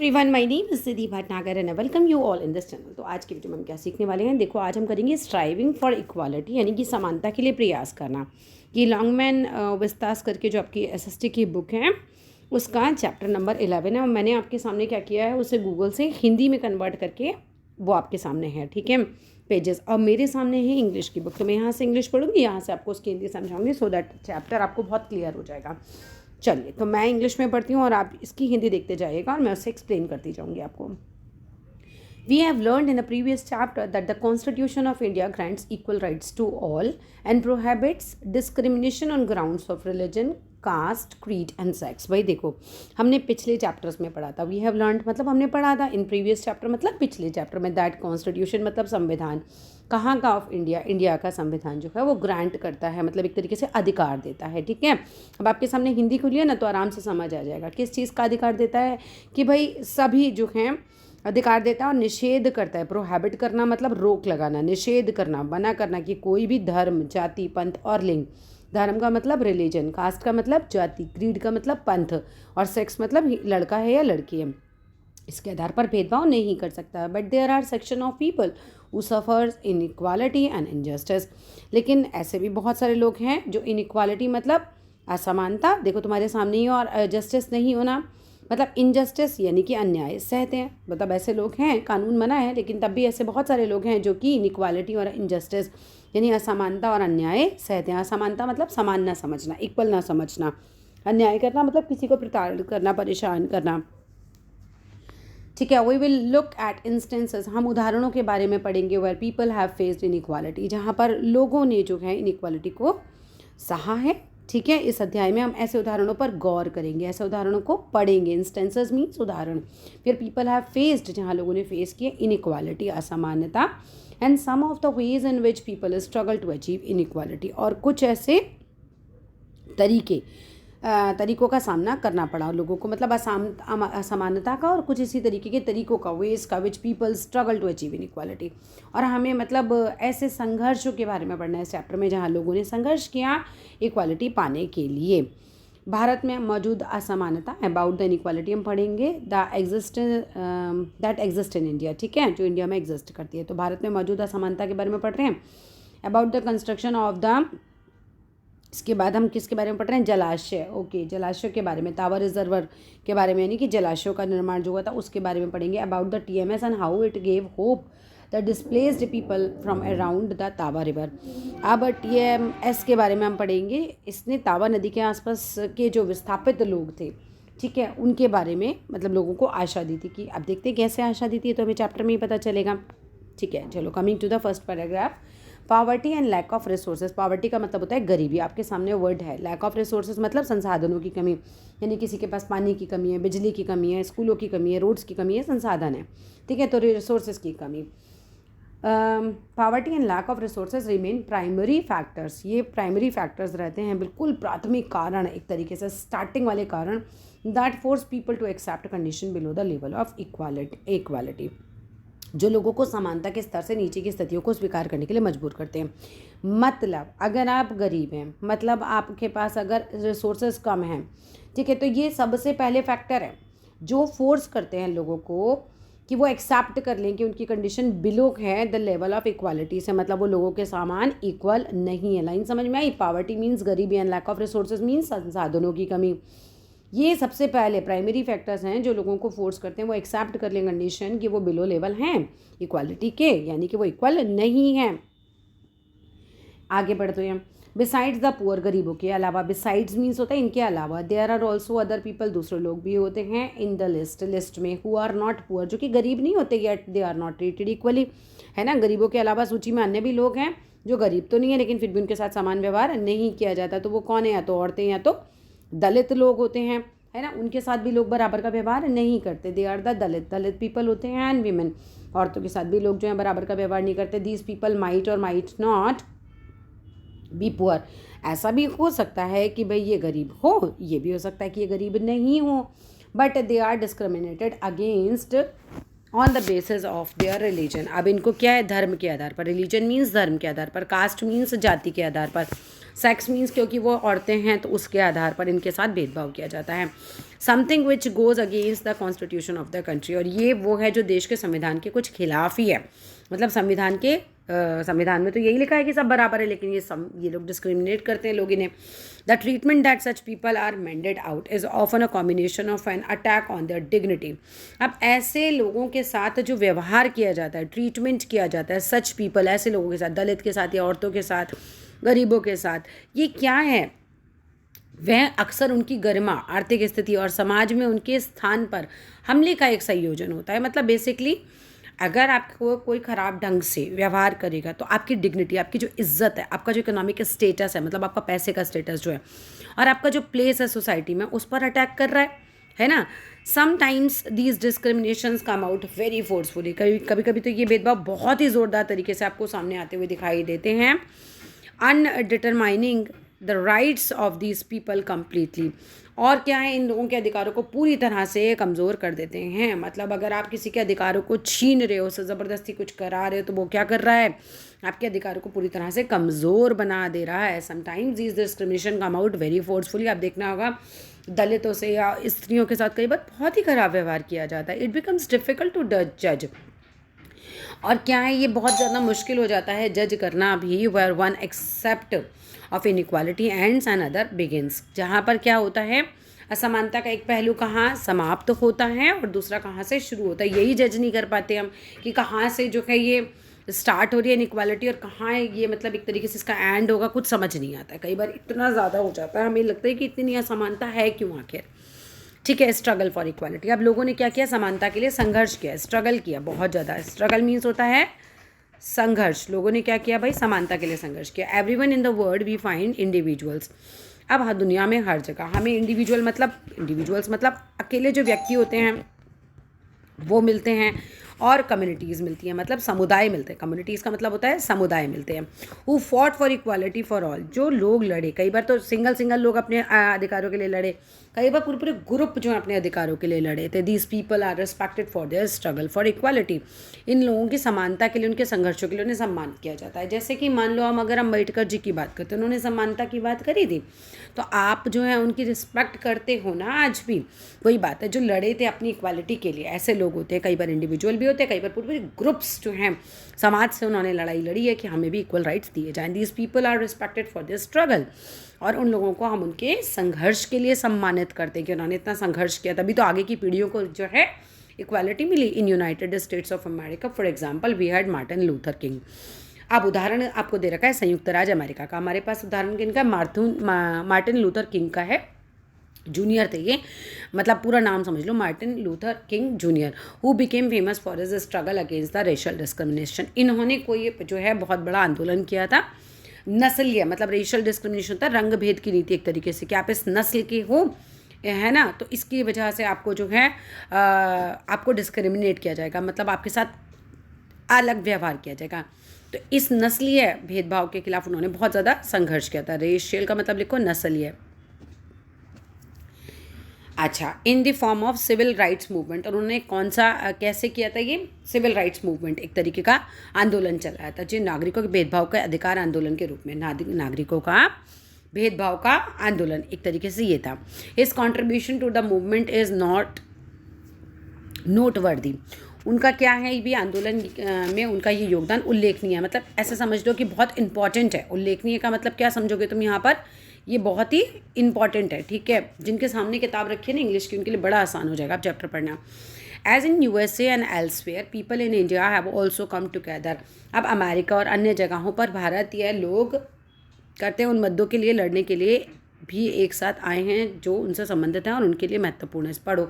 Everyone, my name is Siddhi Bhatnagar and welcome you all in this channel. तो आज की video में हम क्या सीखने वाले हैं, देखो आज हम करेंगे स्ट्राइविंग फॉर इक्वालिटी, यानी कि समानता के लिए प्रयास करना। ये लॉन्गमैन विस्तास करके जो आपकी एसएसटी की बुक है उसका चैप्टर नंबर 11 है और मैंने आपके सामने क्या किया है उसे गूगल से हिंदी में कन्वर्ट करके वो आपके सामने है, ठीक है, पेजेस। और मेरे सामने है इंग्लिश की बुक, तो मैं यहाँ से इंग्लिश पढ़ूंगी, यहाँ से आपको उसकी हिंदी समझाऊंगी सो दैट चैप्टर आपको बहुत क्लियर हो जाएगा। चलिए, तो मैं इंग्लिश में पढ़ती हूँ और आप इसकी हिंदी देखते जाइएगा और मैं उससे एक्सप्लेन करती जाऊँगी आपको। We have learned in a previous chapter that the Constitution of India grants equal rights to all and prohibits discrimination on grounds of religion, caste, creed and sex। भाई देखो, हमने पिछले चैप्टर्स में पढ़ा था। We have learned मतलब हमने पढ़ा था, इन प्रीवियस चैप्टर मतलब पिछले चैप्टर में, दैट कॉन्स्टिट्यूशन मतलब संविधान, कहाँ का, ऑफ इंडिया, इंडिया का संविधान जो है वो ग्रांट करता है, मतलब एक तरीके से अधिकार देता है, ठीक है। अब आपके सामने हिंदी खुली है ना, तो आराम से समझ आ जाएगा किस चीज़ का अधिकार देता है, कि भाई सभी जो हैं अधिकार देता है और निषेध करता है। प्रोहैबिट करना मतलब रोक लगाना, निषेध करना, मना करना कि कोई भी धर्म, जाति, पंथ और लिंग, धर्म का मतलब रिलीजन, कास्ट का मतलब जाति, क्रीड का मतलब पंथ और सेक्स मतलब लड़का है या लड़की है, इसके आधार पर भेदभाव नहीं कर सकता। But there are section of people who suffers inequality and injustice. लेकिन ऐसे भी बहुत सारे लोग हैं जो इनइक्वालिटी मतलब असमानता, देखो तुम्हारे सामने ही, और जस्टिस नहीं होना मतलब इनजस्टिस यानी कि अन्याय सहते हैं। मतलब ऐसे लोग हैं, कानून मना है लेकिन तब भी ऐसे बहुत सारे लोग हैं जो कि इनइक्वालिटी और इनजस्टिस यानी असमानता और अन्याय सहते हैं। असमानता मतलब समान ना समझना, इक्वल ना समझना। अन्याय करना मतलब किसी को प्रताड़ित करना, परेशान करना, ठीक है। We will look at instances, हम उदाहरणों के बारे में पढ़ेंगे, where people have faced inequality, जहाँ पर लोगों ने जो है इनइक्वालिटी को सहा है, ठीक है। इस अध्याय में हम ऐसे उदाहरणों पर गौर करेंगे, ऐसे उदाहरणों को पढ़ेंगे। इंस्टेंसेस मीन्स उदाहरण, फिर पीपल हैव फेस्ड जहाँ लोगों ने फेस किया इनइक्वालिटी असमानता, and some of the ways in which people struggle to achieve inequality, और कुछ ऐसे तरीकों का सामना करना पड़ा लोगों को, मतलब असमानता का और कुछ इसी तरीके के तरीकों का, वेज का, which people struggle to achieve inequality. और हमें मतलब ऐसे संघर्षों के बारे में पढ़ना है इस चैप्टर में जहाँ लोगों ने संघर्ष किया इक्वालिटी पाने के लिए। भारत में मौजूद असमानता, अबाउट द इनइक्वालिटी हम पढ़ेंगे, दैट एग्जिस्ट इन इंडिया, ठीक है, जो इंडिया में एग्जिस्ट करती है। तो भारत में मौजूद असमानता के बारे में पढ़ रहे हैं। About the construction of the, इसके बाद हम किसके बारे में पढ़ रहे हैं, जलाशय, ओके, जलाशय के बारे में, टावर रिजर्वर के बारे में, यानी कि जलाशयों का निर्माण जो हुआ था उसके बारे में पढ़ेंगे। About the TMS and how it gave hope the displaced people from around the तावा रिवर। अब टीएमएस के बारे में हम पढ़ेंगे, इसने तावा नदी के आसपास के जो विस्थापित लोग थे, ठीक है, उनके बारे में मतलब लोगों को आशा दी थी। कि अब देखते हैं कैसे आशा दी थी, तो हमें चैप्टर में ही पता चलेगा, ठीक है। चलो, coming to the first paragraph, poverty and lack of resources. Poverty का मतलब होता है गरीबी, आपके सामने वर्ड है। लैक ऑफ रिसोर्सेज मतलब संसाधनों की कमी, यानी किसी के पास पानी की कमी है, बिजली की कमी है, स्कूलों की कमी है, रोड्स की कमी है, संसाधन है, ठीक है, तो रिसोर्सेज की कमी। Poverty and lack of resources remain primary factors, ये प्राइमरी फैक्टर्स रहते हैं, बिल्कुल प्राथमिक कारण, एक तरीके से स्टार्टिंग वाले कारण, that force people to accept condition below the level of equality, जो लोगों को समानता के स्तर से नीचे की स्थितियों को स्वीकार करने के लिए मजबूर करते हैं। मतलब अगर आप गरीब हैं, मतलब आपके पास अगर रिसोर्सेज कम हैं, ठीक है, तो ये सबसे पहले फैक्टर है जो फोर्स करते हैं लोगों को कि वो एक्सेप्ट कर लें कि उनकी कंडीशन बिलो है द लेवल ऑफ इक्वालिटी से, मतलब वो लोगों के समान इक्वल नहीं है। लाइन समझ में आई? पॉवर्टी मीन्स गरीबी and lack of resources means संसाधनों की कमी। ये सबसे पहले प्राइमरी फैक्टर्स हैं जो लोगों को फोर्स करते हैं वो एक्सेप्ट कर लें कंडीशन कि वो बिलो लेवल हैं इक्वालिटी के, यानी कि वो इक्वल नहीं है। आगे बढ़ते हैं। बिसाइड्स द पुअर, गरीबों के अलावा, बिसाइड्स मीन्स होता है इनके अलावा, there are also other people, दूसरे लोग भी होते हैं, इन द लिस्ट में, हु आर नॉट पुअर, जो कि गरीब नहीं होते, yet they are not treated equally, है ना। गरीबों के अलावा सूची में अन्य भी लोग हैं जो गरीब तो नहीं है लेकिन फिर भी उनके साथ समान व्यवहार नहीं किया जाता। तो वो कौन है? या तो औरतें या तो दलित लोग होते हैं, है ना, उनके साथ भी लोग बराबर का व्यवहार नहीं करते। They are the Dalit people होते हैं, एंड वीमेन, औरतों के साथ भी लोग जो हैं बराबर का व्यवहार नहीं करते। दीज पीपल माइट और माइट नॉट बी पुअर, ऐसा भी हो सकता है कि भाई ये गरीब हो, ये भी हो सकता है कि ये गरीब नहीं हो, but they are discriminated against on the basis of their religion. अब इनको क्या है? धर्म के आधार पर, रिलीजन मीन्स धर्म के आधार पर, कास्ट मीन्स जाति के आधार पर, सेक्स मीन्स क्योंकि वो औरतें हैं तो उसके आधार पर इनके साथ भेदभाव किया जाता है। Something which goes against the constitution of the country. और ये वो है जो देश के संविधान के कुछ खिलाफ ही है। मतलब संविधान में तो यही लिखा है कि सब बराबर है, लेकिन ये लोग डिस्क्रिमिनेट करते हैं लोग इन्हें। The treatment that such people are meted out is often a combination of an attack on their dignity. अब ऐसे लोगों के साथ जो व्यवहार किया जाता है, ट्रीटमेंट किया जाता है, सच पीपल, ऐसे लोगों के साथ, दलित के साथ या औरतों के साथ, गरीबों के साथ, ये क्या है? वह अक्सर उनकी गरिमा, आर्थिक स्थिति और समाज में उनके स्थान पर हमले का एक संयोजन होता है। मतलब बेसिकली अगर आपको कोई ख़राब ढंग से व्यवहार करेगा तो आपकी डिग्निटी, आपकी जो इज्जत है, आपका जो इकोनॉमिक स्टेटस है, मतलब आपका पैसे का स्टेटस जो है, और आपका जो प्लेस है सोसाइटी में, उस पर अटैक कर रहा है ना। Sometimes these discriminations come out very forcefully. कभी कभी तो ये भेदभाव बहुत ही ज़ोरदार तरीके से आपको सामने आते हुए दिखाई देते हैं। Undermining the rights of these people completely. और क्या है, इन लोगों के अधिकारों को पूरी तरह से कमज़ोर कर देते हैं। मतलब अगर आप किसी के अधिकारों को छीन रहे हो, उससे ज़बरदस्ती कुछ करा रहे हो, तो वो क्या कर रहा है, आपके अधिकारों को पूरी तरह से कमज़ोर बना दे रहा है। Sometimes this discrimination come out very forcefully. आप देखना होगा दलितों से या स्त्रियों के साथ कई बार बहुत ही खराब व्यवहार किया जाता है। इट बिकम्स डिफ़िकल्ट टू जज। और क्या है, ये बहुत ज़्यादा मुश्किल हो जाता है जज करना भी। Where one aspect of inequality ends and other begins. जहाँ पर क्या होता है, असमानता का एक पहलू कहाँ समाप्त होता है और दूसरा कहाँ से शुरू होता है। यही जज नहीं कर पाते हम कि कहाँ से जो है ये स्टार्ट हो रही है इनइक्वालिटी और कहाँ है ये, मतलब एक तरीके से इसका एंड होगा, कुछ समझ नहीं आता है। कई बार इतना ज़्यादा हो जाता है, हमें लगता है कि इतनी असमानता है क्यों आखिर। ठीक है, स्ट्रगल फॉर इक्वालिटी। अब लोगों ने क्या किया, समानता के लिए संघर्ष किया, स्ट्रगल किया बहुत ज़्यादा। स्ट्रगल मीन्स होता है संघर्ष। लोगों ने क्या किया भाई, समानता के लिए संघर्ष किया। Everyone in the world we find individuals. अब हर दुनिया में हर जगह हमें इंडिविजुअल्स मतलब अकेले जो व्यक्ति होते हैं वो मिलते हैं, और कम्युनिटीज़ मिलती हैं, मतलब समुदाय मिलते हैं। कम्युनिटीज़ का मतलब होता है समुदाय मिलते हैं। Who fought for equality for all. जो लोग लड़े, कई बार तो सिंगल लोग अपने अधिकारों के लिए लड़े, कई बार पूरे पूरे ग्रुप जो अपने अधिकारों के लिए लड़े थे। These people are respected for their struggle for equality. इन लोगों की समानता के लिए, उनके संघर्षों के लिए उन्हें सम्मान किया जाता है। जैसे कि मान लो हम अगर अम्बेडकर जी की बात करते हैं, उन्होंने समानता की बात करी थी, तो आप जो है उनकी रिस्पेक्ट करते हो ना आज भी। वही बात है, जो लड़े थे अपनी इक्वालिटी के लिए, ऐसे लोग होते हैं, कई बार इंडिविजुअल भी होते हैं, कई बार पूरे ग्रुप्स जो हैं समाज से उन्होंने लड़ाई लड़ी है कि हमें भी इक्वल राइट्स दिए जाएं। These people are respected for their struggle. और उन लोगों को हम उनके संघर्ष के लिए सम्मानित करते हैं कि उन्होंने इतना संघर्ष किया, तभी तो आगे की पीढ़ियों को जो है इक्वालिटी मिली। In United States of America for example we had Martin Luther King. अब उदाहरण आपको दे रखा है संयुक्त राज्य अमेरिका का। हमारे पास उदाहरण किनका, मार्टिन लूथर किंग का है। जूनियर थे ये, मतलब पूरा नाम समझ लो, Martin Luther King Junior, who became famous for his struggle against the racial discrimination. इन्होंने कोई जो है बहुत बड़ा आंदोलन किया था। नस्लीय मतलब रेशियल डिस्क्रिमिनेशन होता है रंग भेद की नीति एक तरीके से, कि आप इस नस्ल के हो, है ना, तो इसकी वजह से आपको जो है आपको डिस्क्रिमिनेट किया जाएगा, मतलब आपके साथ अलग व्यवहार किया जाएगा। तो इस नस्लीय भेदभाव के खिलाफ उन्होंने बहुत ज़्यादा संघर्ष किया था। रेशियल का मतलब लिखो नस्लीय। अच्छा, in the form of civil rights movement. और उन्होंने कौन सा कैसे किया था, ये सिविल राइट्स मूवमेंट एक तरीके का आंदोलन चलाया था, जो नागरिकों के भेदभाव का अधिकार आंदोलन के रूप में, नागरिकों का भेदभाव का आंदोलन एक तरीके से ये था। His contribution to the movement is not noteworthy. उनका क्या है, ये भी आंदोलन में उनका ये योगदान उल्लेखनीय है। मतलब ऐसे समझ लो कि बहुत इंपॉर्टेंट है। उल्लेखनीय का मतलब क्या समझोगे तुम यहाँ पर, ये बहुत ही इंपॉर्टेंट है। ठीक है, जिनके सामने किताब रखी है ना इंग्लिश की, उनके लिए बड़ा आसान हो जाएगा आप चैप्टर पढ़ना। As in USA and elsewhere people in India have also come together. अब अमेरिका और अन्य जगहों पर भारतीय लोग करते हैं उन मुद्दों के लिए लड़ने के लिए भी एक साथ आए हैं जो उनसे संबंधित हैं और उनके लिए महत्वपूर्ण है। पढ़ो,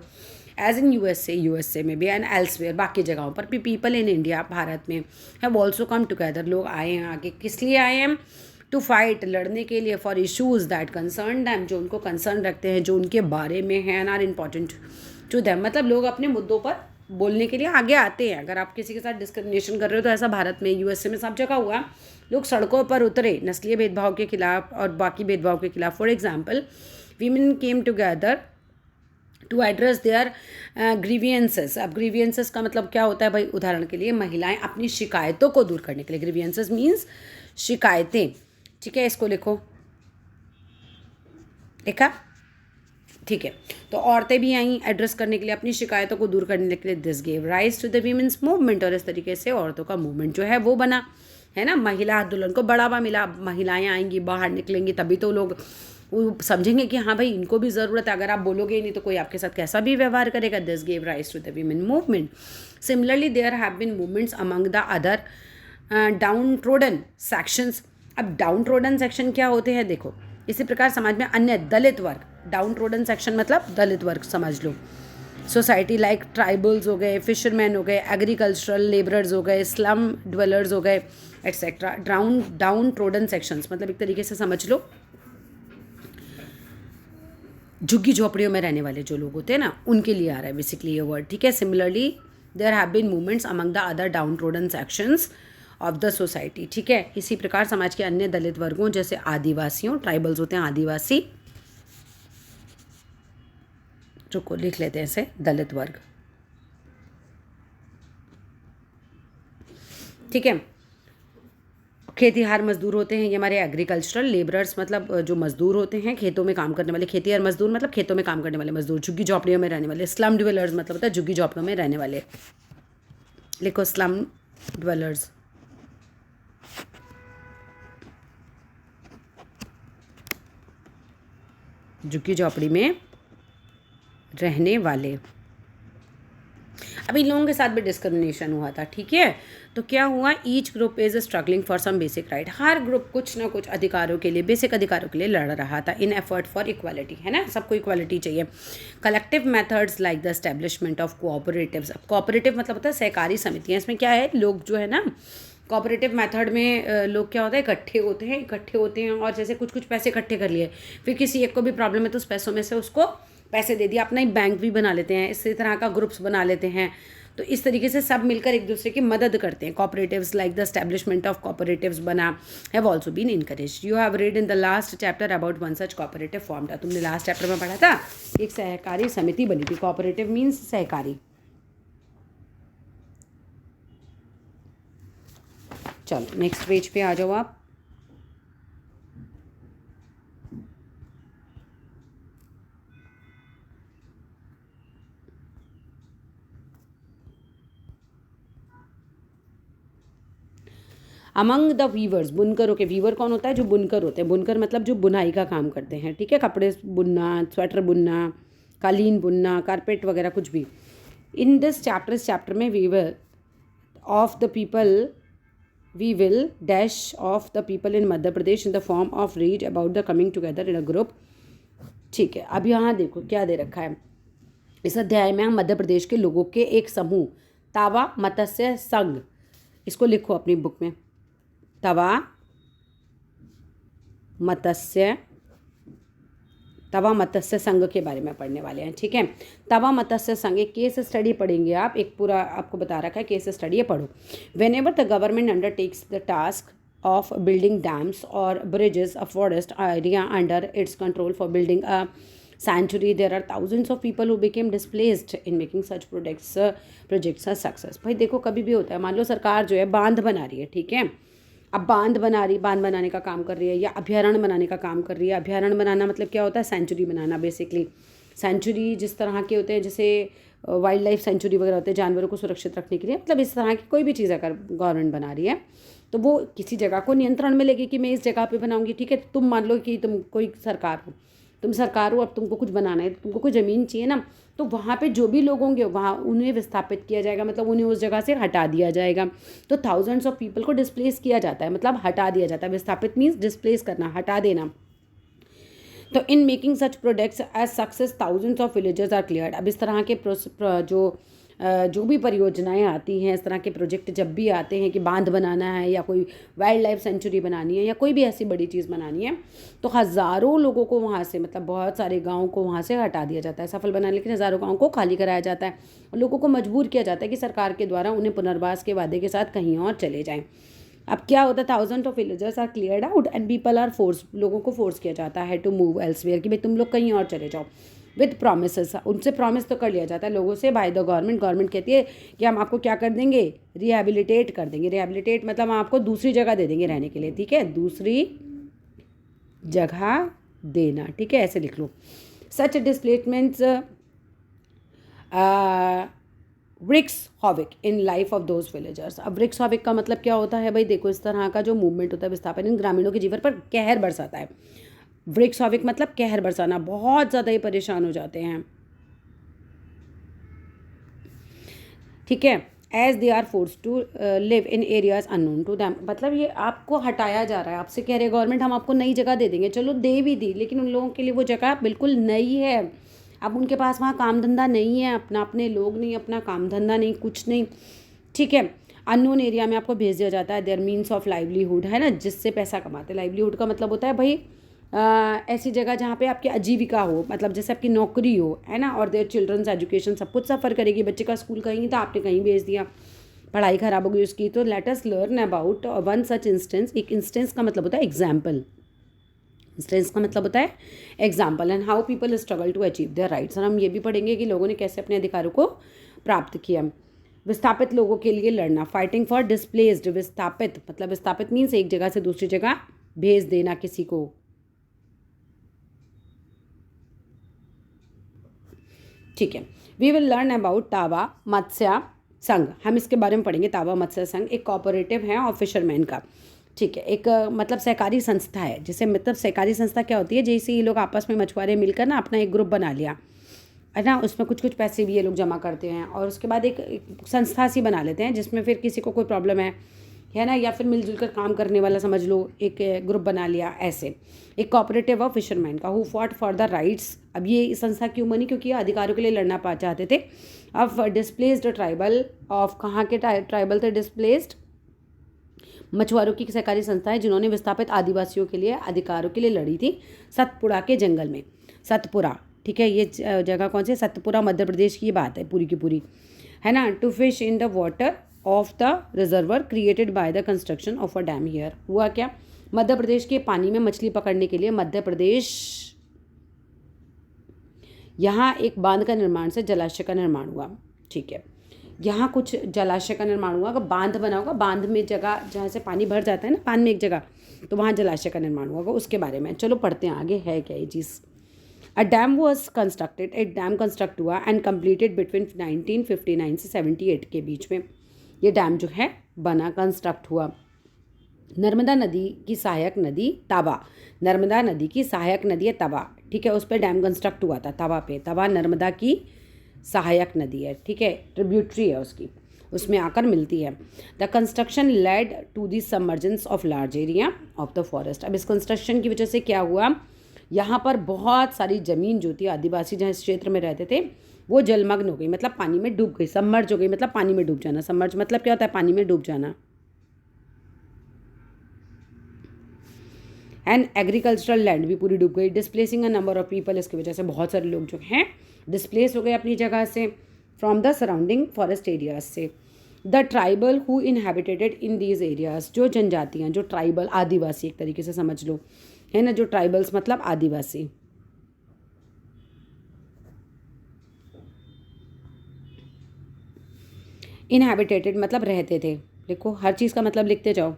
एज इन USA में भी एंड एल्सवेयर बाकी जगहों पर भी पीपल इन इंडिया भारत में हैव ऑल्सो कम टुगेदर। लोग आए हैं आगे, किस लिए आए हैं, टू फाइट लड़ने के लिए, for issues that concern them जो उनको कंसर्न रखते हैं, जो उनके बारे में हैं, and are important to them. मतलब लोग अपने मुद्दों पर बोलने के लिए आगे आते हैं। अगर आप किसी के साथ डिस्क्रिमिनेशन कर रहे हो तो ऐसा भारत में USA में सब जगह हुआ, लोग सड़कों पर उतरे नस्लीय भेदभाव के खिलाफ और बाकी भेदभाव के खिलाफ। For example women came together to address their grievances. अब ग्रीवियंसेस का मतलब क्या होता है भाई, उदाहरण के लिए महिलाएं अपनी शिकायतों को दूर करने के लिए, ग्रीवियंसेस मीन्स शिकायतें। ठीक है, इसको लिखो, लिखा, ठीक है। तो औरतें भी आई एड्रेस करने के लिए, अपनी शिकायतों को दूर करने के लिए। This gave rise to the women's movement, और इस तरीके से औरतों का मूवमेंट जो है वो बना, है ना। महिला आंदोलन को बढ़ावा मिला। महिलाएं आएंगी, बाहर निकलेंगी, तभी तो लोग वो समझेंगे कि हाँ भाई इनको भी ज़रूरत है। अगर आप बोलोगे ही नहीं तो कोई आपके साथ कैसा भी व्यवहार करेगा। This gave rise to the women movement. Similarly there have been movements among the other downtrodden sections. अब डाउन ट्रोडन सेक्शन क्या होते हैं देखो, इसी प्रकार समाज में अन्य दलित वर्ग, डाउन ट्रोडन सेक्शन मतलब दलित वर्ग समझ लो। सोसाइटी लाइक ट्राइबल्स हो गए, फिशरमैन हो गए, एग्रीकल्चरल लेबरर्स हो गए, स्लम ड्वेलर्स हो गए, एट्सेट्रा। डाउन ट्रोडन सेक्शंस मतलब एक तरीके से समझ लो झुग्गी झोपड़ियों में रहने वाले जो लोग होते हैं ना, उनके लिए आ रहा है बेसिकली ये वर्ड, ठीक है। Similarly there have been movements among the other downtrodden sections of the society, ठीक है। इसी प्रकार समाज के अन्य दलित वर्गों जैसे आदिवासियों, ट्राइबल्स होते हैं आदिवासी, जो को लिख लेते हैं ऐसे दलित वर्ग, ठीक है। खेतीहार मजदूर होते हैं ये हमारे एग्रीकल्चरल लेबरर्स, मतलब जो मजदूर होते हैं खेतों में काम करने वाले। खेतीहार मजदूर मतलब खेतों में काम करने वाले मजदूर। झुग्गी झोपड़ियों में रहने वाले। स्लम ड्वेलर्स मतलब होता है झुग्गी झोपड़ियों में रहने वाले। लिखो स्लम ड्वेलर्स। झुग्गी झोपड़ी में रहने वाले। अब इन लोगों के साथ भी डिस्क्रिमिनेशन हुआ था, ठीक है। तो क्या हुआ, each group is struggling for some basic right. हर ग्रुप कुछ ना कुछ अधिकारों के लिए, बेसिक अधिकारों के लिए लड़ रहा था। इन एफर्ट फॉर इक्वालिटी, है ना, सबको इक्वालिटी चाहिए। Collective methods like the establishment of cooperatives. अब कोऑपरेटिव मतलब होता है सहकारी समितियाँ। इसमें क्या है, लोग जो है ना कोऑपरेटिव मेथड में लोग क्या होता है इकट्ठे होते हैं और जैसे कुछ कुछ पैसे इकट्ठे कर लिए, फिर किसी एक को भी प्रॉब्लम है तो उस पैसों में से उसको पैसे दे दिया। अपना ही बैंक भी बना लेते हैं, इसी तरह का ग्रुप्स बना लेते हैं। तो इस तरीके से सब मिलकर एक दूसरे की मदद करते हैं। Cooperatives like the establishment of cooperatives बना have also been encouraged. You have read in the last chapter about one such cooperative formed. तुमने लास्ट चैप्टर में पढ़ा था एक सहकारी समिति बनी थी। कोऑपरेटिव मीन्स सहकारी। चलो नेक्स्ट पेज पे आ जाओ आप। अमंग द वीवर्स, बुनकरों के। वीवर कौन होता है, जो बुनकर होते हैं। बुनकर मतलब जो बुनाई का काम करते हैं, ठीक है। कपड़े बुनना, स्वेटर बुनना, कालीन बुनना, कारपेट वगैरह कुछ भी। इन दिस चैप्टर, इस चैप्टर में weaver of the people, we will dash of the people in Madhya Pradesh in the form of read about the coming together in a group, ठीक है। अब यहाँ देखो क्या दे रखा है इस अध्याय में। हम मध्य प्रदेश के लोगों के एक समूह, तावा मत्स्य संघ, इसको लिखो अपनी बुक में। तवा मत्स्य संघ के बारे में पढ़ने वाले हैं, ठीक है। तवा मत्स्य संघ एक केस स्टडी पढ़ेंगे आप, एक पूरा आपको बता रखा है केस स्टडी, ये पढ़ो। When ever the government undertakes the task of building dams or bridges, a forest area under its control for building a sanctuary, there are thousands of people who became displaced in making such projects a success। भाई देखो कभी भी होता है, मान लो सरकार जो है बांध बना रही है, ठीक है। अब बांध बनाने का काम कर रही है या अभ्यारण्य बनाने का काम कर रही है। अभ्यारण्य बनाना मतलब क्या होता है, सेंचुरी बनाना बेसिकली। सेंचुरी जिस तरह के होते हैं, जैसे वाइल्ड लाइफ सेंचुरी वगैरह होते हैं जानवरों को सुरक्षित रखने के लिए, मतलब इस तरह की कोई भी चीज़ अगर गवर्नमेंट बना रही है तो वो किसी जगह को नियंत्रण में लेगी कि मैं इस जगह पे बनाऊंगी, ठीक है। तुम मान लो कि तुम कोई सरकार हो, अब तुमको कुछ बनाना है, तुमको कोई ज़मीन चाहिए ना, तो वहाँ पे जो भी लोग होंगे वहाँ उन्हें विस्थापित किया जाएगा, मतलब उन्हें उस जगह से हटा दिया जाएगा। तो थाउजेंड्स ऑफ पीपल को डिस्प्लेस किया जाता है, मतलब हटा दिया जाता है। विस्थापित मीन्स डिस्प्लेस करना, हटा देना। तो in making such products as success thousands of villages are cleared. अब इस तरह के जो भी परियोजनाएं आती हैं, इस तरह के प्रोजेक्ट जब भी आते हैं कि बांध बनाना है या कोई वाइल्ड लाइफ सेंचुरी बनानी है या कोई भी ऐसी बड़ी चीज़ बनानी है, तो हज़ारों लोगों को वहाँ से, मतलब बहुत सारे गाँव को वहाँ से हटा दिया जाता है। सफल बनाने के लिए हज़ारों गाँव को खाली कराया जाता है और लोगों को मजबूर किया जाता है कि सरकार के द्वारा उन्हें पुनर्वास के वादे के साथ कहीं और चले जाएँ। अब क्या होता है, thousand of villagers are cleared out and people are force, लोगों को फोर्स किया जाता है टू मूव एल्सवेयर, कि भाई तुम लोग कहीं और चले जाओ। विद प्रोमिस, उनसे प्रॉमिस तो कर लिया जाता है लोगों से बाय द गवर्नमेंट कहती है कि हम आपको क्या कर देंगे, रिहेबिलिटेट कर देंगे। रिहेबिलिटेट मतलब हम आपको दूसरी जगह दे देंगे रहने के लिए, ठीक है, दूसरी जगह देना, ठीक है, ऐसे लिख लो। Such displacements wreaks havoc in life of those villagers. अब wreaks havoc का मतलब क्या होता है भाई, देखो इस तरह का जो मूवमेंट होता है विस्थापन इन ग्रामीणों के जीवन पर कहर बरसाता है। wreaks havoc मतलब कहर बरसाना, बहुत ज़्यादा ही परेशान हो जाते हैं, ठीक है। As they are force to live in areas unknown to them, मतलब ये आपको हटाया जा रहा है, आपसे कह रहे गवर्नमेंट हम आपको नई जगह दे देंगे, चलो दे भी दी, लेकिन उन लोगों के लिए वो जगह बिल्कुल नई है। अब उनके पास वहाँ काम धंधा नहीं है, अपना अपने लोग नहीं, अपना काम धंधा नहीं, कुछ नहीं, ठीक है। अननोन एरिया में आपको भेज दिया जाता है। देयर मीन्स ऑफ लाइवलीहुड है ना, जिससे पैसा कमाते। लाइवलीहुड का मतलब होता है भाई ऐसी जगह जहाँ पे आपकी आजीविका हो, मतलब जैसे आपकी नौकरी हो, है ना। और देयर चिल्ड्रंस एजुकेशन सब कुछ सफ़र करेगी। बच्चे का स्कूल कहीं था, आपने कहीं भेज दिया, पढ़ाई ख़राब हो गई उसकी। तो let us learn about one such instance. एक इंस्टेंस का मतलब होता है एग्जाम्पल, इंस्टेंस का मतलब होता है example. And how people struggle to achieve their rights. और हम ये भी पढ़ेंगे कि लोगों ने कैसे अपने अधिकारों को प्राप्त किया। विस्थापित लोगों के लिए लड़ना, फाइटिंग फॉर डिस्प्लेस्ड। विस्थापित मतलब विस्थापित मीन्स एक जगह से दूसरी जगह भेज देना किसी को, ठीक है। वी विल लर्न अबाउट तावा मत्स्य संघ, हम इसके बारे में पढ़ेंगे। तावा मत्स्य संघ एक कोऑपरेटिव है और फिशरमैन का, ठीक है। एक मतलब सहकारी संस्था है, जिसे मतलब सहकारी संस्था क्या होती है, जैसे ये लोग आपस में मछुआरे मिलकर ना अपना एक ग्रुप बना लिया है ना, उसमें कुछ कुछ पैसे भी ये लोग जमा करते हैं और उसके बाद एक संस्था सी बना लेते हैं, जिसमें फिर किसी को कोई प्रॉब्लम है ना, या फिर मिलजुल कर काम करने वाला समझ लो, एक ग्रुप बना लिया ऐसे। एक कोऑपरेटिव ऑफ फिशरमैन का, who fought for the rights. अब ये संस्था क्यों बनी, क्योंकि ये अधिकारों के लिए लड़ना चाहते थे। अब डिस्प्लेस्ड ट्राइबल ऑफ, कहाँ के ट्राइबल थे डिस्प्लेस्ड, मछुआरों की सहकारी संस्था है जिन्होंने विस्थापित आदिवासियों के लिए अधिकारों के लिए लड़ी थी सतपुड़ा के जंगल में। सतपुड़ा, ठीक है, ये जगह कौन सी है, सतपुड़ा मध्य प्रदेश की बात है पूरी की पूरी, है ना। To fish in the water of the reservoir created by the construction of a dam here. हुआ क्या, मध्य प्रदेश के पानी में मछली पकड़ने के लिए मध्य प्रदेश यहाँ एक बांध का निर्माण से जलाशय का निर्माण हुआ, ठीक है। यहाँ कुछ जलाशय का निर्माण हुआ, अगर बांध बना होगा, बांध में जगह जहाँ से पानी भर जाता है ना, बांध में एक जगह, तो वहाँ जलाशय का निर्माण हुआ होगा, उसके बारे में चलो पढ़ते हैं आगे है क्या ये चीज़। अ डैम वॉज कंस्ट्रक्टेड, एक डैम कंस्ट्रक्ट हुआ एंड कम्प्लीटेड बिटवीन 1959 से 78 के बीच में ये डैम जो है बना, कंस्ट्रक्ट हुआ। नर्मदा नदी की सहायक नदी तावा, नर्मदा नदी की सहायक नदी है तवा, ठीक है, उस पर डैम कंस्ट्रक्ट हुआ था तवा पे। तवा नर्मदा की सहायक नदी है, ठीक है, ट्रिब्यूटरी है उसकी, उसमें आकर मिलती है। The construction led to the submergence of large area of the forest. अब इस कंस्ट्रक्शन की वजह से क्या हुआ, यहाँ पर बहुत सारी ज़मीन जो थी, आदिवासी जहाँ इस क्षेत्र में रहते थे, वो जलमग्न हो गई, मतलब पानी में डूब गई। सबमर्ज हो गई मतलब पानी में डूब जाना, सबमर्ज मतलब क्या होता है, पानी में डूब जाना। एंड एग्रीकल्चरल लैंड भी पूरी डूब गई। Displacing a number of people, इसकी वजह से बहुत सारे लोग जो हैं डिस्प्लेस हो गए अपनी जगह से, from the surrounding forest areas से। The tribal who inhabited in these areas, जो जनजातियाँ, जो ट्राइबल, आदिवासी एक तरीके से समझ लो, है ना, जो ट्राइबल्स मतलब आदिवासी। इनहेबिटेटेड मतलब रहते थे, देखो हर चीज़ का मतलब लिखते जाओ।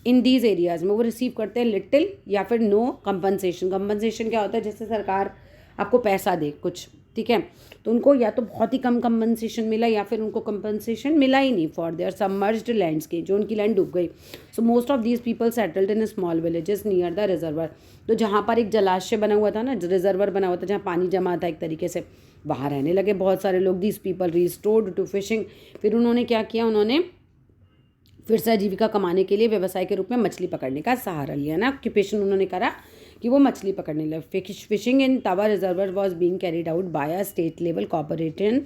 इन दीज एरियाज़ में वो रिसीव करते हैं लिटिल या फिर नो कंपनसेशन। कंपनसेशन क्या होता है, जैसे सरकार आपको पैसा दे कुछ, ठीक है, तो उनको या तो बहुत ही कम कंपनसेशन मिला या फिर उनको कंपनसेशन मिला ही नहीं फॉर देयर सबमर्ज्ड लैंड्स की, जो उनकी लैंड डूब गई। So most of these people settled in small villages near the reservoir. तो जहाँ पर एक जलाशय बना हुआ था ना, रिजर्वर बना हुआ था जहाँ पानी जमा था एक तरीके से, वहाँ रहने लगे बहुत सारे लोग। These people restored to fishing, फिर उन्होंने क्या किया, उन्होंने फिर से आजीविका कमाने के लिए व्यवसाय के रूप में मछली पकड़ने का सहारा लिया ना, ऑक्यूपेशन उन्होंने करा कि वो मछली पकड़ने लगे। फिशिंग इन तावा reservoir was being carried out by a state level corporation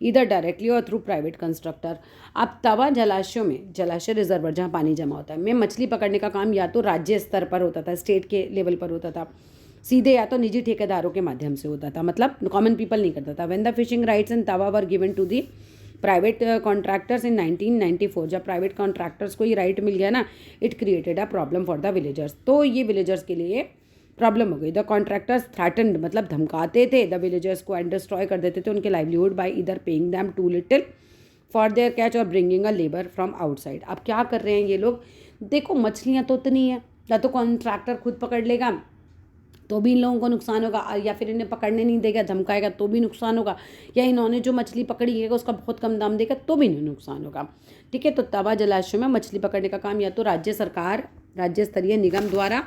इधर डायरेक्टली और थ्रू प्राइवेट कंस्ट्रक्टर। अब तवा जलाशयों में, जलाशय रिजर्वर जहाँ पानी जमा होता है, में मछली पकड़ने का काम या तो राज्य स्तर पर होता था, स्टेट के लेवल पर होता था सीधे, या तो निजी ठेकेदारों के माध्यम से होता था, मतलब कॉमन पीपल नहीं करता था। When the fishing rights in Tawa were given to the private contractors in 1994, जब प्राइवेट कॉन्ट्रैक्टर्स को ये राइट मिल गया ना, it created a problem for the villagers. तो ये विलेजर्स के लिए प्रॉब्लम हो गई। द कॉन्ट्रैक्टर्स थ्रेटन्ड मतलब धमकाते थे द विलेजर्स को एंड डिस्ट्रॉय कर देते थे उनके लाइवलीहुड बाय इधर paying them too little for their catch और bringing a labour from outside. अब क्या कर रहे हैं ये लोग, देखो मछलियाँ तो उतनी है, या तो कॉन्ट्रैक्टर खुद पकड़ लेगा, तो भी इन लोगों को नुकसान होगा, या फिर इन्हें पकड़ने नहीं देगा, धमकाएगा तो भी नुकसान होगा, या इन्होंने जो मछली पकड़ी है उसका बहुत कम दाम देगा तो भी इन्हें नुकसान होगा। ठीक है, तो तवा जलाशय में मछली पकड़ने का काम या तो राज्य सरकार, राज्य स्तरीय निगम द्वारा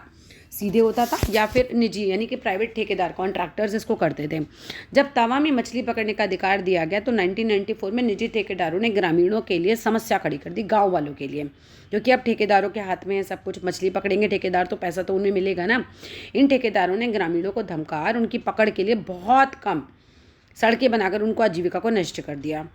सीधे होता था, या फिर निजी यानी कि प्राइवेट ठेकेदार, कॉन्ट्रैक्टर्स इसको करते थे। जब तवा में मछली पकड़ने का अधिकार दिया गया तो 1994 में निजी ठेकेदारों ने ग्रामीणों के लिए समस्या खड़ी कर दी, गाँव वालों के लिए, क्योंकि अब ठेकेदारों के हाथ में है सब कुछ। मछली पकड़ेंगे ठेकेदार तो पैसा तो उन्हें मिलेगा ना। इन ठेकेदारों ने ग्रामीणों को धमकार उनकी पकड़ के लिए बहुत कम सड़कें बनाकर उनको आजीविका को नष्ट कर दिया।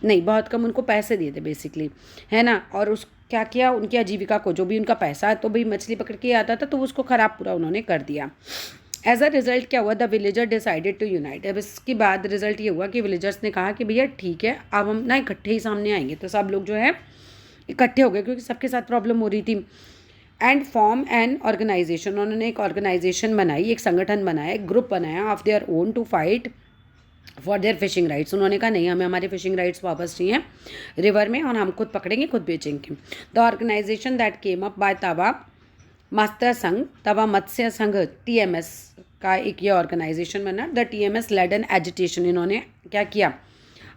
नहीं, बहुत कम उनको पैसे दिए थे बेसिकली, है ना। और उस क्या किया, उनकी आजीविका को, जो भी उनका पैसा तो भी मछली पकड़ के आता था तो उसको ख़राब पूरा उन्होंने कर दिया। एज अ रिजल्ट क्या हुआ, the villager decided to unite. अब इसके बाद रिजल्ट ये हुआ कि विलेजर्स ने कहा कि भैया ठीक है, अब हम ना इकट्ठे ही सामने आएंगे। तो सब लोग जो है इकट्ठे हो गए, क्योंकि सबके साथ प्रॉब्लम हो रही थी। एंड फॉर्म एन ऑर्गेनाइजेशन, उन्होंने एक ऑर्गेनाइजेशन बनाई, एक संगठन बनाया, एक ग्रुप बनाया of their own to fight for their fishing rights. उन्होंने कहा नहीं, हमें हमारे फिशिंग राइट्स वापस चाहिए रिवर में, और हम खुद पकड़ेंगे खुद बेचेंगे। The organisation that came up by Tawa Matsya Sangh, Tawa Matsya संघ TMS का एक ये ऑर्गेनाइजेशन बना। The TMS led an agitation, इन्होंने क्या किया,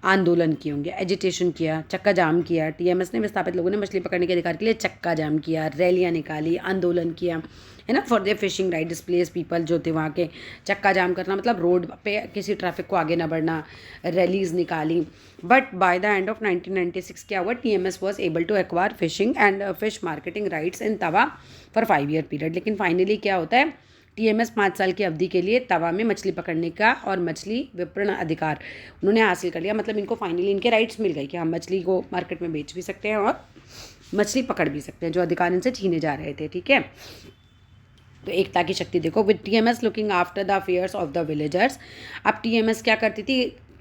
आंदोलन किए होंगे, एजिटेशन किया, चक्का जाम किया। TMS ने विस्थापित लोगों ने मछली पकड़ने के अधिकार के लिए चक्का जाम किया, रैलियाँ निकाली, आंदोलन किया, है ना, for their fishing right. Displace people जो थे वहाँ के, चक्का जाम करना मतलब रोड पे किसी ट्रैफिक को आगे ना बढ़ना, रैलीज निकाली। But by the end of 1996 क्या हुआ, TMS was able to acquire fishing and fish marketing rights in Tawa for 5 year period. लेकिन फाइनली क्या होता है, TMS 5 साल की अवधि के लिए तवा में मछली पकड़ने का और मछली विपणन अधिकार उन्होंने हासिल कर लिया। मतलब इनको फाइनली इनके राइट्स मिल गए कि हम मछली को मार्केट में बेच भी सकते हैं और मछली पकड़ भी सकते हैं, जो अधिकार इनसे छीने जा रहे थे। ठीक है, तो एकता की शक्ति देखो। With TMS looking after the affairs of the villagers. अब TMS क्या करती थी,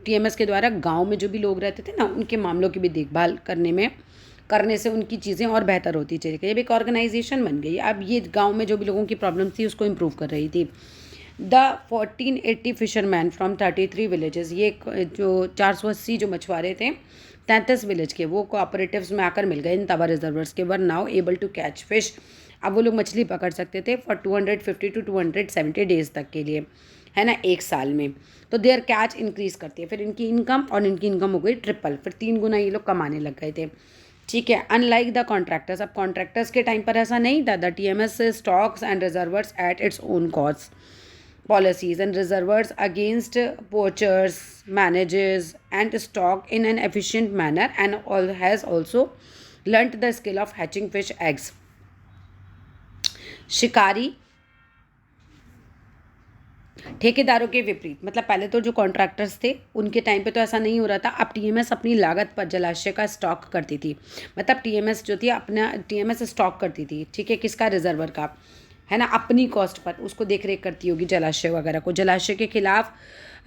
TMS के द्वारा गाँव में जो भी लोग रहते थे ना, उनके मामलों की भी देखभाल करने से उनकी चीज़ें और बेहतर होती चली गई। अब एक ऑर्गेनाइजेशन बन गई, अब ये गांव में जो भी लोगों की प्रॉब्लम थी उसको इम्प्रूव कर रही थी। द 1480 फिशरमैन फ्रॉम 33 विलेजेस, ये जो 480 जो मछुआरे थे 33 विलेज के, वो कोऑपरेटिव्स में आकर मिल गए इन तवा रिजर्वर्स के, were now able to catch fish. अब वो लोग मछली पकड़ सकते थे फॉर 250 to 270 डेज तक के लिए, है ना, एक साल में। तो देयर कैच इंक्रीज़ करती है, फिर इनकी इनकम हो गई ट्रिपल, फिर 3 गुना ये लोग कमाने लग गए थे। ठीक है, अनलाइक द कॉन्ट्रैक्टर्स। अब कॉन्ट्रैक्टर्स के टाइम पर ऐसा नहीं था। The TMS stocks and reservoirs at its own cost policies and reservoirs against poachers, manages and stock in an efficient manner, and has also learnt the skill of hatching fish eggs. शिकारी ठेकेदारों के विपरीत, मतलब पहले तो जो contractors थे उनके टाइम पे तो ऐसा नहीं हो रहा था। अब TMS अपनी लागत पर जलाशय का स्टॉक करती थी, मतलब TMS जो थी अपना TMS स्टॉक करती थी, ठीक है, किसका, रिजर्वर का, है ना, अपनी कॉस्ट पर उसको देख रेख करती होगी जलाशय वगैरह को। जलाशय के खिलाफ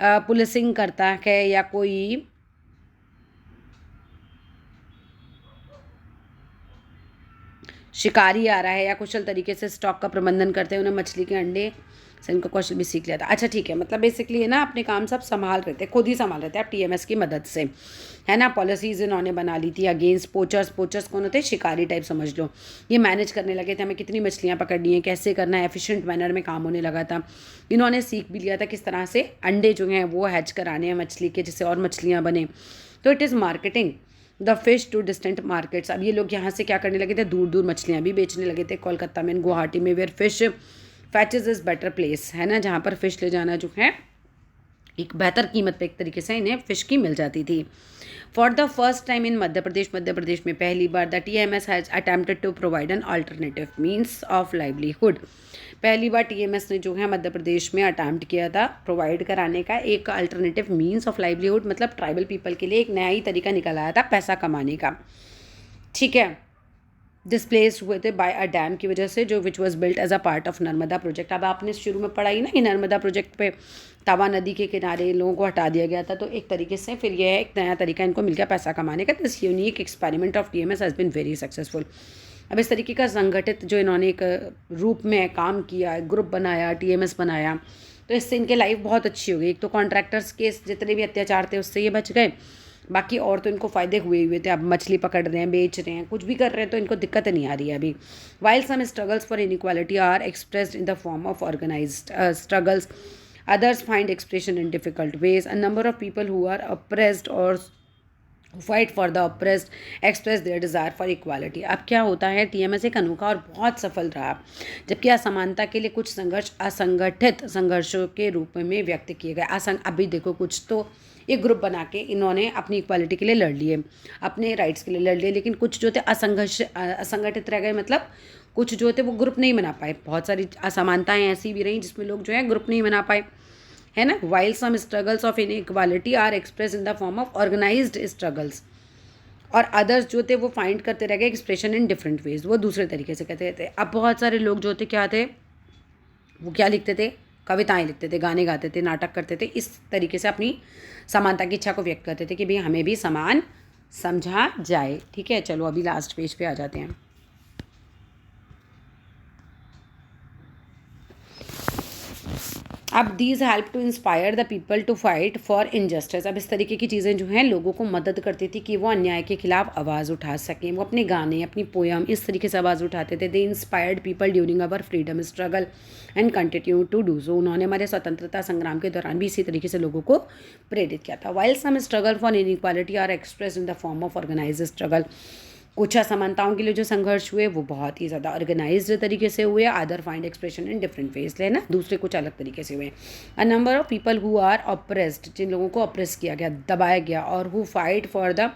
पुलिसिंग करता है, या कोई शिकारी आ रहा है या कुशल तरीके से स्टॉक का प्रबंधन करते हैं, उन्हें मछली के अंडे से इनका कौशल भी सीख लिया था। अच्छा ठीक है, मतलब बेसिकली है ना, अपने काम सब संभाल रहे थे, खुद ही संभाल रहे थे आप TMS की मदद से, है ना। पॉलिसीज इन्होंने बना ली थी अगेंस्ट पोचर्स कौन होते हैं, शिकारी टाइप समझ लो। ये मैनेज करने लगे थे, हमें कितनी मछलियाँ पकड़नी है, कैसे करना है, एफिशिएंट मैनर में काम होने लगा था। इन्होंने सीख भी लिया था किस तरह से अंडे जो हैं वो हैच कराने हैं मछली के, जिससे और मछलियाँ बने। तो it is marketing the fish to distant markets. अब ये लोग यहाँ से क्या करने लगे थे, दूर दूर मछलियाँ भी बेचने लगे थे। कोलकाता में, गुवाहाटी में, where fish fetches is better place, है ना, जहाँ पर फ़िश ले जाना जो है एक बेहतर कीमत पे एक तरीके से इन्हें फ़िश की मिल जाती थी। For the first time in Madhya Pradesh में पहली बार the TMS has attempted to provide an alternative means of livelihood. पहली बार TMS ने जो है मध्य प्रदेश में अटैम्प्ट किया था प्रोवाइड कराने का एक अल्टरनेटिव मीन्स ऑफ लाइवलीहुड, मतलब ट्राइबल पीपल के लिए एक नया ही तरीका निकल आया था पैसा कमाने का। ठीक है, डिस्प्लेस हुए थे बाय अ डैम की वजह से, जो which was built as a part of Narmada project. अब आपने शुरू में पढ़ा ही ना कि नर्मदा प्रोजेक्ट पे तवा नदी के किनारे लोगों को हटा दिया गया था, तो एक तरीके से फिर यह एक नया तरीका इनको मिल गया पैसा कमाने का। This unique experiment of TMS has been very successful. अब इस तरीके का संगठित जो इन्होंने एक रूप में काम किया, ग्रुप बनाया, TMS बनाया, तो इससे इनके लाइफ बहुत अच्छी हो गई। एक तो कॉन्ट्रैक्टर्स के जितने भी अत्याचार थे उससे ये बच गए, बाकी और तो इनको फ़ायदे हुए हुए थे, अब मछली पकड़ रहे हैं, बेच रहे हैं, कुछ भी कर रहे हैं, तो इनको दिक्कत नहीं आ रही है अभी. While some struggles for inequality are expressed in the form of organised struggles, others find expression in difficult ways. A number of people who are oppressed or who fight for the oppressed express their desire for equality. अब क्या होता है, TMS एक अनोखा और बहुत सफल रहा, जबकि असमानता के लिए कुछ संघर्ष असंगठित संघर्षों के रूप में व्यक्त किए गए. अभी देखो, कुछ तो एक ग्रुप बना के इन्होंने अपनी इक्वालिटी के लिए लड़ लिए, अपने राइट्स के लिए लड़ लिए, लेकिन कुछ जो थे असंगठित रह गए. मतलब कुछ जो थे वो ग्रुप नहीं बना पाए. बहुत सारी असमानताएं ऐसी भी रहीं जिसमें लोग जो है ग्रुप नहीं बना पाए, है ना. While some struggles of inequality are express in the form of organised struggles, और अदर्स जो थे वो फाइंड करते रह गए एक्सप्रेशन इन डिफरेंट वेज, वो दूसरे तरीके से कहते थे. अब बहुत सारे लोग जो थे क्या थे, वो क्या लिखते थे, कविताएं लिखते थे, गाने गाते थे, नाटक करते थे, इस तरीके से अपनी समानता की इच्छा को व्यक्त करते थे कि भाई हमें भी समान समझा जाए. ठीक है, चलो अभी लास्ट पेज पे आ जाते हैं. अब these help to inspire the people to fight for injustice. अब इस तरीके की चीज़ें जो हैं लोगों को मदद करती थी कि वो अन्याय के खिलाफ आवाज़ उठा सकें. वो अपने गाने, अपनी पोयम इस तरीके से आवाज़ उठाते थे. They inspired people during our freedom struggle and continue to do so. उन्होंने हमारे स्वतंत्रता संग्राम के दौरान भी इसी तरीके से लोगों को प्रेरित किया था. While some struggle for inequality are express in the form of organised struggle. कुछ असमानताओं के लिए जो संघर्ष हुए वो बहुत ही ज़्यादा ऑर्गेनाइज्ड तरीके से हुए. Other find expression in different ways, है ना, दूसरे कुछ अलग तरीके से हुए. A number of people who are oppressed, जिन लोगों को ऑप्रेस किया गया, दबाया गया, और who fight for the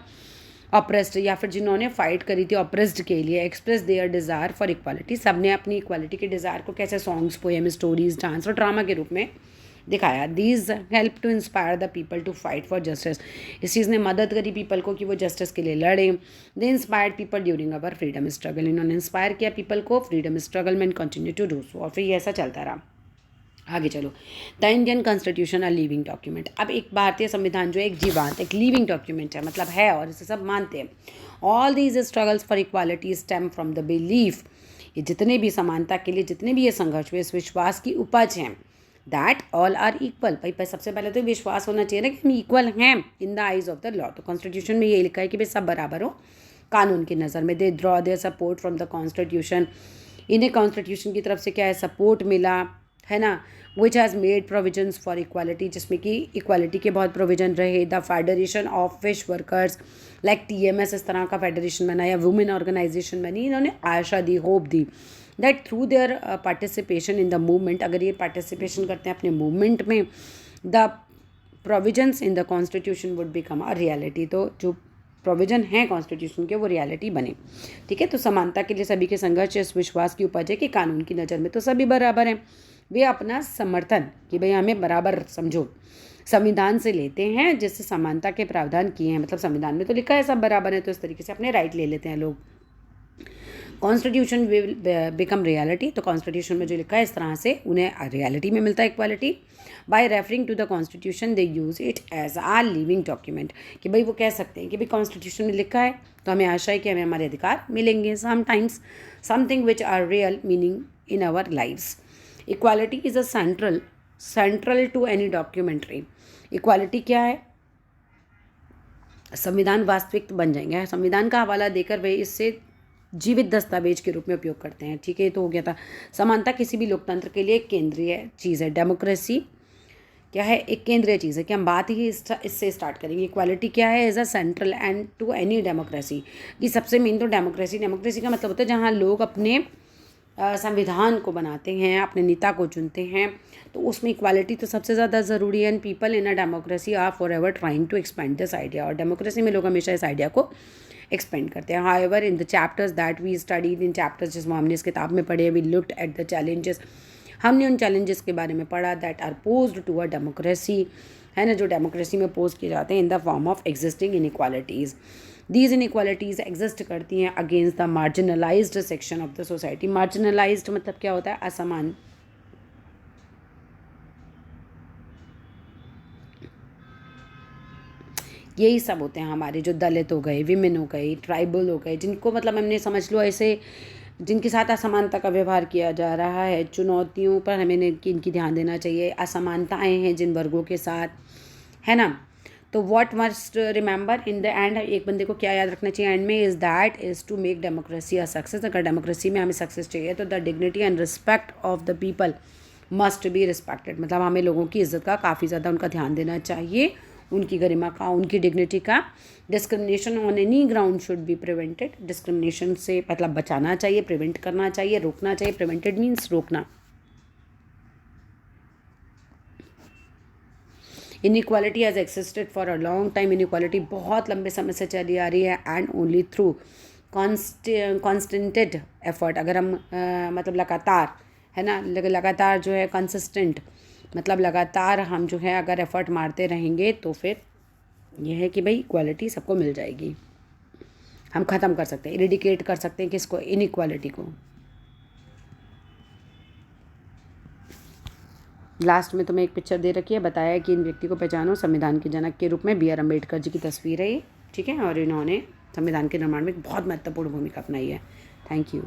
oppressed, या फिर जिन्होंने फाइट करी थी ऑप्रेस्ड के लिए, express their desire for equality. सब ने अपनी इक्वालिटी के डिज़ायर को कैसे सॉन्ग्स, पोएम, स्टोरीज, डांस और ड्रामा के रूप में दिखाया. These help to inspire the people to fight for justice. इस चीज़ ने मदद करी पीपल को कि वो जस्टिस के लिए लड़े. They inspired people during our freedom struggle. इन्होंने इंस्पायर किया पीपल को फ्रीडम स्ट्रगल में, कंटिन्यू टू डू सो. और फिर ऐसा चलता रहा. आगे चलो. The Indian constitution a living document. अब एक भारतीय संविधान जो एक जीवांत, एक लिविंग डॉक्यूमेंट है, मतलब है, और इसे सब मानते हैं. All these struggles for equality stem from the belief. ये जितने भी समानता के लिए जितने भी ये संघर्ष हुए, इस विश्वास की उपज हैं दैट ऑल आर इक्वल. भाई सबसे पहले तो विश्वास होना चाहिए ना कि हम इक्वल हैं in the eyes of the law. तो कॉन्स्टिट्यूशन में ये लिखा है कि भाई सब बराबर हो कानून की नज़र में. They draw their support from the constitution. इन्हें कॉन्स्टिट्यूशन की तरफ से क्या है, सपोर्ट मिला, है ना. Which has made provisions for equality, जिसमें कि इक्वालिटी के बहुत प्रोविजन रहे. The federation of fish workers, like TMS इस तरह का फेडरेशन बना, या वुमेन ऑर्गेनाइजेशन बनी. इन्होंने आशा दी, होप दी that through their participation in the movement, अगर ये पार्टिसिपेशन करते हैं अपने मूवमेंट में, the provisions in the constitution would become a reality. तो जो प्रोविजन है कॉन्स्टिट्यूशन के वो रियलिटी बने. ठीक है, तो समानता के लिए सभी के संघर्ष इस विश्वास की उपज है कि कानून की नज़र में तो सभी बराबर हैं. वे अपना समर्थन कि भाई हमें बराबर समझो संविधान से लेते हैं, जिससे समानता के प्रावधान किए हैं. मतलब संविधान में तो लिखा है सब बराबर है, तो इस तरीके से अपने राइट ले लेते हैं लोग. Constitution will become reality. तो कॉन्स्टिट्यूशन में जो लिखा है इस तरह से उन्हें रियलिटी में मिलता है equality. By referring to the constitution they use it as a living document. कि भाई वो कह सकते हैं कि भाई कॉन्स्टिट्यूशन में लिखा है तो हमें आशा है कि हमें हमारे अधिकार मिलेंगे. Sometimes something which are real meaning in our lives. Equality is a central to any documentary. Equality क्या है, संविधान वास्तविक बन जाएंगे. संविधान का हवाला देकर वे इससे जीवित दस्तावेज के रूप में उपयोग करते हैं. ठीक है, ये तो हो गया था. समानता किसी भी लोकतंत्र के लिए एक केंद्रीय चीज़ है. डेमोक्रेसी क्या है, एक केंद्रीय चीज़ है. कि हम बात ही इससे स्टार्ट करेंगे. इक्वालिटी क्या है, as a central and to any democracy. कि सबसे मेन तो डेमोक्रेसी का मतलब होता है जहाँ लोग अपने संविधान को बनाते हैं, अपने नेता को चुनते हैं, तो उसमें इक्वालिटी तो सबसे ज़्यादा ज़रूरी है. And people in a democracy are forever trying to expand this idea. और डेमोक्रेसी में लोग हमेशा इस आइडिया को एक्सपेंड करते हैं. However in the chapters that we studied, in chapters जिसमें हमने इस किताब में पढ़े, we looked at the challenges. हमने उन चैलेंजेस के बारे में पढ़ा that are posed to a democracy, है ना, जो डेमोक्रेसी में पोज किए जाते हैं in the form of existing inequalities. These inequalities exist करती हैं against the marginalised section of the society. Marginalised मतलब क्या होता है, असमान. यही सब होते हैं हमारे, जो दलित हो गए, विमेन हो गई, ट्राइबल हो गए, जिनको मतलब हमने समझ लो ऐसे जिनके साथ असमानता का व्यवहार किया जा रहा है. चुनौतियों पर हमें इनकी ध्यान देना चाहिए. असमानताएं हैं जिन वर्गों के साथ, है ना, तो what must remember in the end, एक बंदे को क्या याद रखना चाहिए एंड में, is that is to make democracy a success. अगर डेमोक्रेसी में हमें सक्सेस चाहिए तो the dignity and respect of the people must be respected. मतलब हमें लोगों की इज्जत का काफ़ी ज़्यादा उनका ध्यान देना चाहिए, उनकी गरिमा का, उनकी डिग्निटी का। Discrimination on any ground should be prevented. Discrimination से मतलब बचाना चाहिए, प्रिवेंट करना चाहिए, रोकना चाहिए। प्रिवेंटेड मीन्स रोकना। Inequality has existed for a long time. Inequality बहुत लंबे समय से चली आ रही है एंड ओनली थ्रू कॉन्स्टेंटेड एफर्ट। अगर हम मतलब लगातार, है ना, लगातार जो है कंसिस्टेंट, मतलब लगातार हम जो है अगर एफर्ट मारते रहेंगे तो फिर यह है कि भाई इक्वालिटी सबको मिल जाएगी। हम ख़त्म कर सकते हैं, इरेडिकेट कर सकते हैं किसको, इनइक्वालिटी को। लास्ट में तुम्हें एक पिक्चर दे रखी है, बताया कि इन व्यक्ति को पहचानो। संविधान के जनक के रूप में बी आर अम्बेडकर जी की तस्वीर है ये, ठीक है, और इन्होंने संविधान के निर्माण में एक बहुत महत्वपूर्ण भूमिका अपनाई है। Thank you.